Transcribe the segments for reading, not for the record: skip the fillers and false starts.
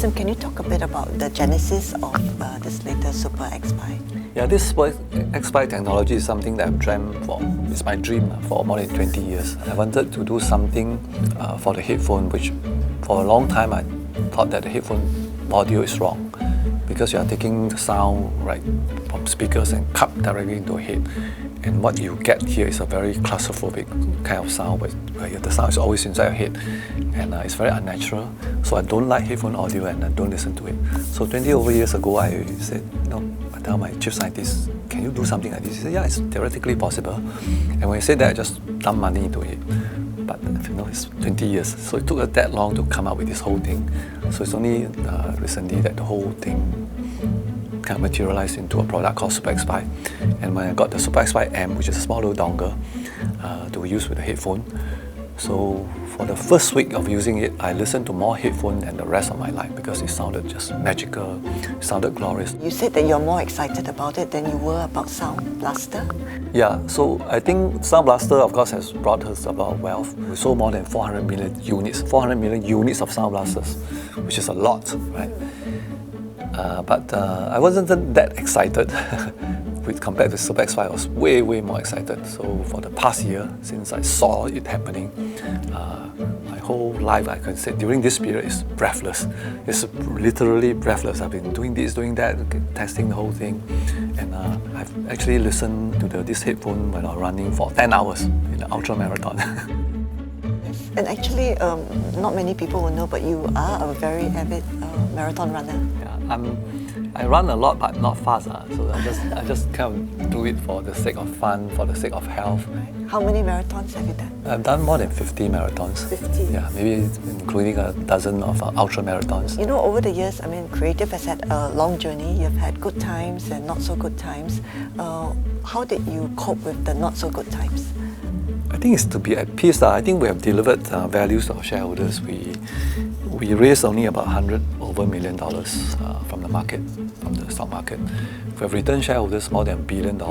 Sim, can you talk a bit about the genesis of this latest Super X-Pi? Yeah, this Super X-Pi technology is something that I've dreamt for. It's my dream for more than 20 years. I wanted to do something for the headphone, which for a long time I thought that the headphone audio is wrong because you are taking the sound right from speakers and cut directly into a head. And what you get here is a very claustrophobic kind of sound where the sound is always inside your head and it's very unnatural. So I don't like headphone audio and I don't listen to it. So 20 over years ago I said, I tell my chief scientist, can you do something like this? He said, yeah, it's theoretically possible. And when he said that, I just dumped money into it. But it's 20 years. So it took us that long to come up with this whole thing. So it's only recently that the whole thing kind of materialized into a product called Super X-Pi. And when I got the Super X-Pi M, which is a small little dongle to use with the headphone, so for the first week of using it, I listened to more headphone than the rest of my life because it sounded just magical, it sounded glorious. You said that you're more excited about it than you were about Sound Blaster? Yeah, so I think Sound Blaster, of course, has brought us about wealth. We sold more than 400 million units of Sound Blasters, which is a lot, right? But I wasn't that excited. Compared to Super X-Pi, I was way more excited. So for the past year, since I saw it happening, my whole life, I can say, during this period is breathless. It's literally breathless. I've been doing this, doing that, testing the whole thing. And I've actually listened to this headphone when I was running for 10 hours in the ultra marathon. And actually, not many people will know, but you are a very avid marathon runner. Yeah, I run a lot, but not fast. So I just kind of do it for the sake of fun, for the sake of health. How many marathons have you done? I've done more than 50 marathons. 50? Yeah, maybe including a dozen of ultra marathons. Over the years, Creative has had a long journey. You've had good times and not so good times. How did you cope with the not so good times? I think it's to be at peace. I think we have delivered values to our shareholders. We raised only about $100 million from the market, from the stock market. We have returned shareholders more than $1 billion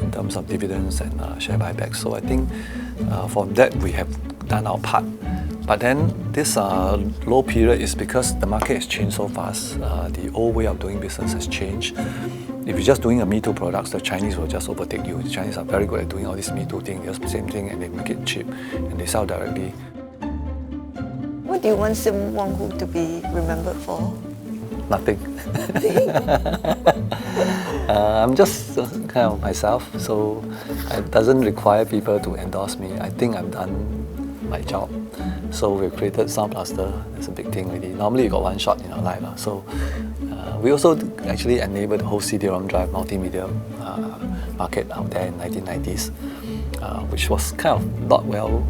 in terms of dividends and share buybacks. So I think from that we have done our part. But then this low period is because the market has changed so fast. The old way of doing business has changed. If you're just doing a Me Too products, the Chinese will just overtake you. The Chinese are very good at doing all this Me Too thing, just the same thing, and they make it cheap and they sell directly. What do you want Sim Wong Hoo to be remembered for? Nothing. I'm just kind of myself, so it doesn't require people to endorse me. I think I've done my job. So we've created Sound Blaster. That's a big thing really. Normally you got one shot in your life. So we also actually enabled the whole CD-ROM drive multimedia market out there in 1990s, which was kind of not well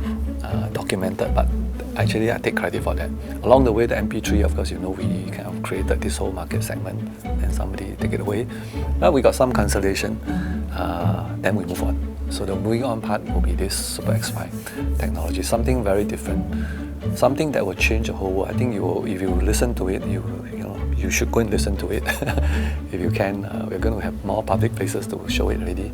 documented, but actually I take credit for that. Along the way, the MP3, of course, we kind of created this whole market segment and somebody take it away. Now we got some consolidation, then we move on. So the moving on part will be this Super X-Pi technology, something very different, something that will change the whole world. I think if you listen to it, you should go and listen to it if you can. We're going to have more public places to show it already,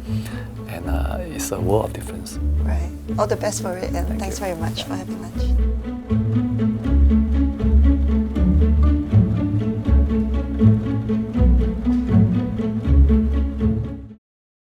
and it's a world of difference. Right. All the best for it, and thanks very much for having lunch.